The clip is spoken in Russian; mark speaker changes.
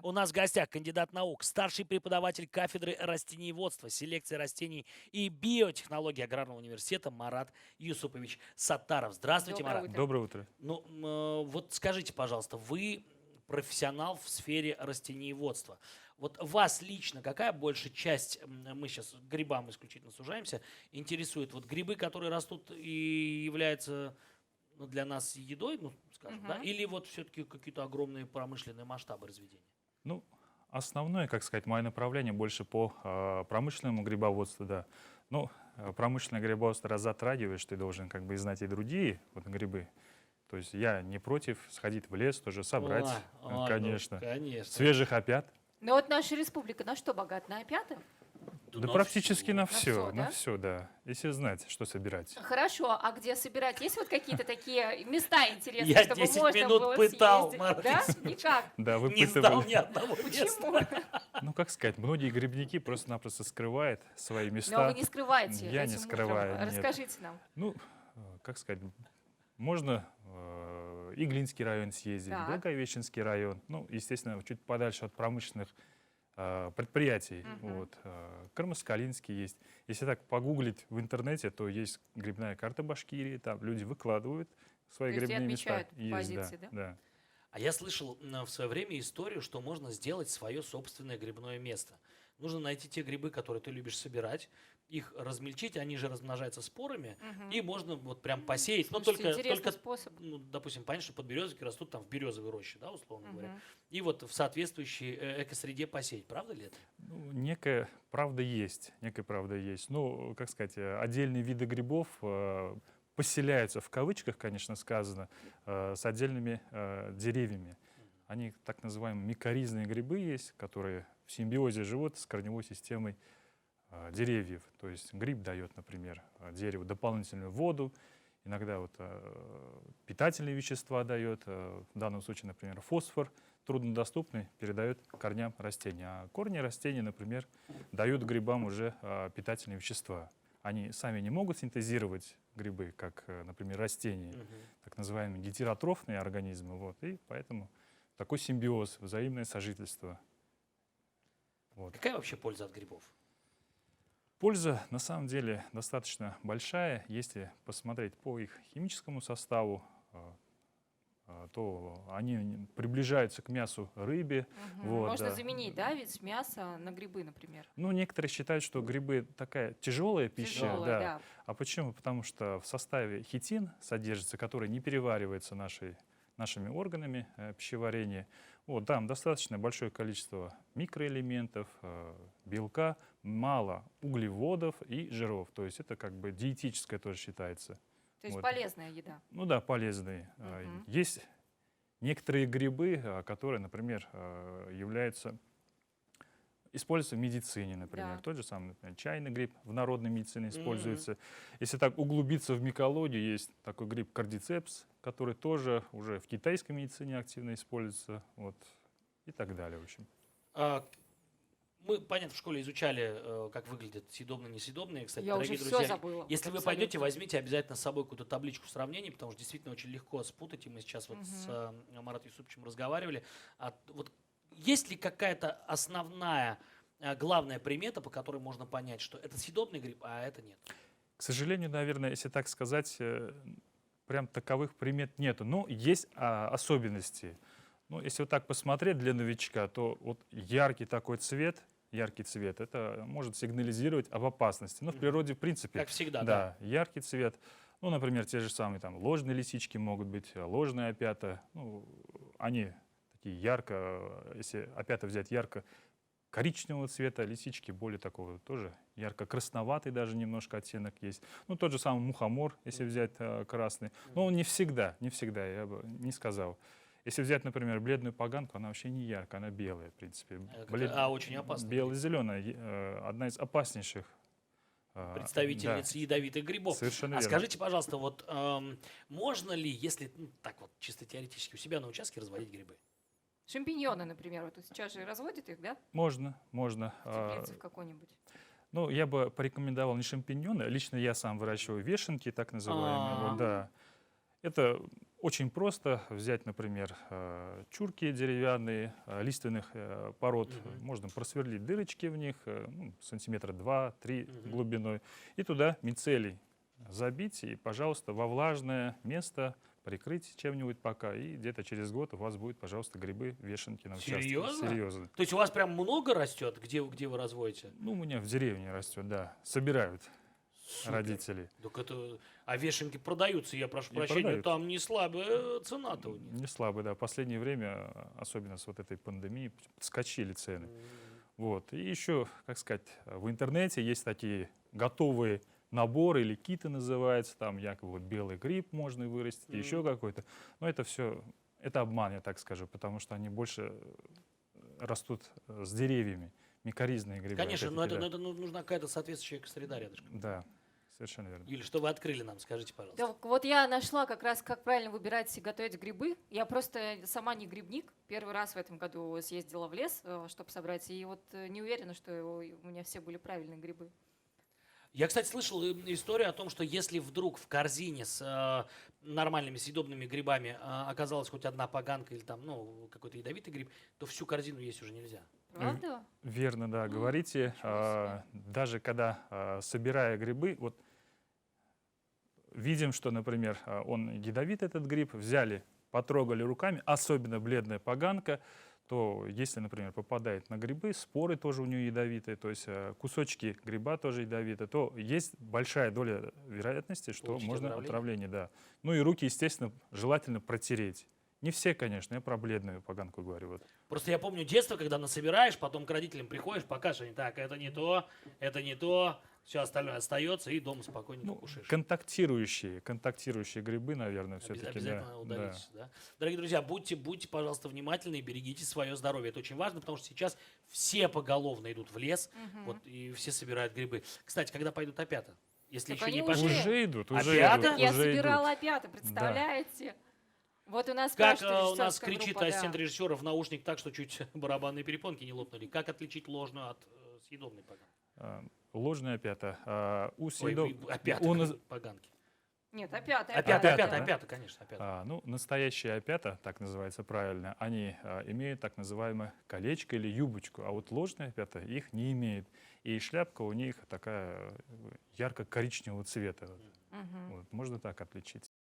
Speaker 1: У нас в гостях кандидат наук, старший преподаватель кафедры растениеводства, селекции растений и биотехнологии Аграрного университета Марат Юсупович Саттаров. Здравствуйте,
Speaker 2: Доброе
Speaker 1: Марат.
Speaker 2: утро.
Speaker 3: Доброе утро.
Speaker 1: Ну, вот скажите, пожалуйста, вы профессионал в сфере растениеводства. Вот вас лично какая большая часть, мы сейчас к грибам исключительно сужаемся, интересует? Вот грибы, которые растут и являются для нас едой, ну, скажем, да?
Speaker 2: Мгм.
Speaker 1: Или вот все-таки какие-то огромные промышленные масштабы разведения?
Speaker 3: Ну, основное, как сказать, мое направление больше по промышленному грибоводству, да. Ну, промышленное грибоводство раз затрагиваешь, ты должен как бы знать и другие вот, грибы. То есть я не против сходить в лес, тоже собрать,
Speaker 1: Ну,
Speaker 3: конечно,
Speaker 1: конечно.
Speaker 3: свежих опят.
Speaker 2: Но вот наша республика на что богата? На опята?
Speaker 3: Да
Speaker 1: На
Speaker 3: практически
Speaker 1: всё.
Speaker 3: на
Speaker 2: всё,
Speaker 3: все,
Speaker 2: да?
Speaker 3: на все, да. Если знать, что собирать.
Speaker 2: Хорошо, а где собирать? Есть вот какие-то такие места интересные,
Speaker 1: Я
Speaker 2: чтобы
Speaker 1: 10
Speaker 2: можно
Speaker 1: минут
Speaker 2: было
Speaker 1: пытал,
Speaker 2: съездить?
Speaker 1: Марат
Speaker 2: Да?
Speaker 1: Юсупович.
Speaker 2: Никак.
Speaker 3: Да,
Speaker 1: Не сдал
Speaker 3: выпытывали.
Speaker 1: ни одного места.
Speaker 2: Почему?
Speaker 3: Ну, как сказать, многие грибники просто-напросто скрывают свои
Speaker 2: Но
Speaker 3: места.
Speaker 2: вы не скрываете
Speaker 3: Я не
Speaker 2: этим
Speaker 3: скрываю,
Speaker 2: утром.
Speaker 3: нет.
Speaker 2: Расскажите нам.
Speaker 3: Ну, как сказать, можно Иглинский район съездить,
Speaker 2: Так.
Speaker 3: Благовещенский район, ну, естественно, чуть подальше от промышленных предприятий.
Speaker 2: Мгм.
Speaker 3: Вот, Кармаскалинский есть. Если так погуглить в интернете, то есть грибная карта Башкирии, там люди выкладывают свои
Speaker 2: То есть и
Speaker 3: грибные места.
Speaker 2: отмечают позиции, да?
Speaker 3: Да.
Speaker 1: А я слышал в свое время историю, что можно сделать свое собственное грибное место. Нужно найти те грибы, которые ты любишь собирать, их размельчить, они же размножаются спорами,
Speaker 2: Мгм.
Speaker 1: и можно вот прям посеять. Но
Speaker 2: Слушайте,
Speaker 1: только,
Speaker 2: интересный
Speaker 1: только
Speaker 2: способ.
Speaker 1: ну, допустим, понятно, что подберезовики растут там в березовой роще, да, условно говоря.
Speaker 2: Мгм.
Speaker 1: И вот в соответствующей экосреде посеять. Правда ли это?
Speaker 3: Ну, некая правда есть, некая правда есть. Ну, как сказать, отдельные виды грибов поселяются, в кавычках, конечно, сказано, с отдельными деревьями. Они так называемые микоризные грибы есть, которые в симбиозе живут с корневой системой деревьев. То есть гриб дает, например, дереву дополнительную воду, иногда вот, питательные вещества дает, в данном случае, например, фосфор, труднодоступный, передает корням растения. А корни растений, например, дают грибам уже питательные вещества. Они сами не могут синтезировать грибы, как, например, растения, так называемые гетеротрофные организмы. Вот, и поэтому такой симбиоз, взаимное сожительство. Вот.
Speaker 1: Какая вообще польза от грибов?
Speaker 3: Польза на самом деле достаточно большая. Если посмотреть по их химическому составу, то они приближаются к мясу рыбе.
Speaker 2: Мгм.
Speaker 3: Вот,
Speaker 2: Можно
Speaker 3: да.
Speaker 2: заменить, да, вид мяса на грибы, например.
Speaker 3: Ну, некоторые считают, что грибы такая тяжелая пища.
Speaker 2: Тяжелая, да.
Speaker 3: А почему? Потому что в составе хитин содержится, который не переваривается нашими органами пищеварения. Вот, там достаточно большое количество микроэлементов, белка, мало углеводов и жиров. То есть это как бы диетическое тоже считается.
Speaker 2: То есть
Speaker 3: Вот.
Speaker 2: полезная еда.
Speaker 3: Ну да, полезные.
Speaker 2: Мгм.
Speaker 3: Есть некоторые грибы, которые, например, используются в медицине, например.
Speaker 2: Да.
Speaker 3: Тот же самый, например, чайный гриб в народной медицине используется. Если так углубиться в микологию, есть такой гриб кардицепс, который тоже уже в китайской медицине активно используется. Вот, и так далее, в общем.
Speaker 1: Мы, понятно, в школе изучали, как выглядят съедобные и несъедобные. Кстати,
Speaker 2: Я уже
Speaker 1: дорогие
Speaker 2: все
Speaker 1: друзья,
Speaker 2: забыла.
Speaker 1: если
Speaker 2: вот
Speaker 1: вы
Speaker 2: абсолютно.
Speaker 1: пойдете, возьмите обязательно с собой какую-то табличку сравнений, потому что действительно очень легко спутать. И мы сейчас вот с Маратом Юсуповичем разговаривали. Вот есть ли какая-то основная, главная примета, по которой можно понять, что это съедобный гриб, а это нет?
Speaker 3: К сожалению, наверное, если так сказать, прям таковых примет нету. Но есть особенности. Ну, если вот так посмотреть для новичка, то вот яркий цвет, это может сигнализировать об опасности. Ну, в природе, в принципе,
Speaker 1: Как всегда, да.
Speaker 3: да, яркий цвет. Ну, например, те же самые там ложные лисички могут быть, ложные опята. Ну, они такие если опята взять ярко коричневого цвета, лисички более такого тоже ярко-красноватый даже немножко оттенок есть. Ну, тот же самый мухомор, если взять красный. Но он не всегда, я бы не сказал. Если взять, например, бледную поганку, она вообще не яркая, она белая, в принципе.
Speaker 1: Очень опасный гриб.
Speaker 3: Бело-зеленая, одна из опаснейших.
Speaker 1: Представительниц
Speaker 3: Да,
Speaker 1: ядовитых грибов.
Speaker 3: совершенно
Speaker 1: А
Speaker 3: верно.
Speaker 1: скажите, пожалуйста, вот можно ли, если так вот чисто теоретически у себя на участке разводить грибы?
Speaker 2: Шампиньоны, например, вот сейчас же разводят их, да?
Speaker 3: Можно.
Speaker 2: Теплице в какой-нибудь.
Speaker 3: Ну, я бы порекомендовал не шампиньоны. Лично я сам выращиваю вешенки, так называемые.
Speaker 1: А.
Speaker 3: Вот, да. Это очень просто взять, например, чурки деревянные, лиственных пород.
Speaker 1: Мгм.
Speaker 3: Можно просверлить дырочки в них, сантиметра 2-3
Speaker 1: Мгм.
Speaker 3: глубиной. И туда мицелий забить. И, пожалуйста, во влажное место прикрыть чем-нибудь пока. И где-то через год у вас будет, пожалуйста, грибы, вешенки на участке.
Speaker 1: Серьезно?
Speaker 3: Серьезно.
Speaker 1: То есть у вас прям много растет, где вы разводите?
Speaker 3: Ну, у меня в деревне растет, да. Собирают
Speaker 1: Супер.
Speaker 3: родители.
Speaker 1: Так это, а вешенки продаются, я прошу
Speaker 3: И
Speaker 1: прощения,
Speaker 3: продают.
Speaker 1: там не слабая цена-то у них.
Speaker 3: Не слабый, да. В последнее время, особенно с вот этой пандемией, скачили цены. Вот. И еще, как сказать, в интернете есть такие готовые наборы или киты называются, там якобы вот белый гриб можно вырастить, еще какой-то. Но это все, это обман, я так скажу, потому что они больше растут с деревьями, микоризные грибы.
Speaker 1: Конечно, но
Speaker 3: опять-таки,
Speaker 1: это нужна какая-то соответствующая среда рядышком.
Speaker 3: да. Да, совершенно верно.
Speaker 1: Или что вы открыли нам, скажите, пожалуйста.
Speaker 2: Да, вот я нашла как раз, как правильно выбирать и готовить грибы. Я просто сама не грибник. Первый раз в этом году съездила в лес, чтобы собрать. И вот не уверена, что у меня все были правильные грибы.
Speaker 1: Я, кстати, слышал историю о том, что если вдруг в корзине с нормальными съедобными грибами оказалась хоть одна поганка или там, ну, какой-то ядовитый гриб, то всю корзину есть уже нельзя.
Speaker 2: Правда?
Speaker 3: Верно, да, говорите.
Speaker 2: ничего
Speaker 3: Даже когда, собирая грибы, вот видим, что, например, он ядовит, этот гриб, взяли, потрогали руками, особенно бледная поганка, то если, например, попадает на грибы, споры тоже у нее ядовитые, то есть кусочки гриба тоже ядовиты, то есть большая доля вероятности, что
Speaker 1: Получить
Speaker 3: можно
Speaker 1: отравление?
Speaker 3: отравление, да. Ну и руки, естественно, желательно протереть. Не все, конечно, я про бледную поганку говорю. Вот.
Speaker 1: Просто я помню детство, когда насобираешь, потом к родителям приходишь, покажешь, они так, это не то, все остальное остается, и дома спокойненько
Speaker 3: Ну,
Speaker 1: кушаешь.
Speaker 3: контактирующие грибы, наверное, все-таки.
Speaker 1: Обязательно удалить. Да. Дорогие друзья, будьте, пожалуйста, внимательны и берегите свое здоровье. Это очень важно, потому что сейчас все поголовно идут в лес, вот, и все собирают грибы. Кстати, когда пойдут опята? Если
Speaker 2: Так
Speaker 1: еще
Speaker 2: они
Speaker 1: не
Speaker 2: уже.
Speaker 1: пошли.
Speaker 3: Уже идут, уже
Speaker 1: Опята?
Speaker 3: идут.
Speaker 2: Я
Speaker 3: уже
Speaker 2: собирала
Speaker 3: идут.
Speaker 2: опята, представляете? Вот у нас
Speaker 1: Как
Speaker 2: спрашивает
Speaker 1: у нас
Speaker 2: режиссерская
Speaker 1: кричит
Speaker 2: группа, да.
Speaker 1: ассистент режиссера в наушник так, что чуть барабанные перепонки не лопнули. Как отличить ложную от съедобной поганки?
Speaker 3: Ложная опята. У
Speaker 1: Ой,
Speaker 3: съедоб-
Speaker 1: опята,
Speaker 3: у наз-
Speaker 1: поганки.
Speaker 2: Нет, опята,
Speaker 3: Опята, да?
Speaker 1: Опята, конечно, опята.
Speaker 3: Ну, настоящие опята, так называется правильно, они имеют так называемое колечко или юбочку, а вот ложные опята их не имеют. И шляпка у них такая ярко-коричневого цвета.
Speaker 2: Мгм.
Speaker 3: Вот, можно так отличить.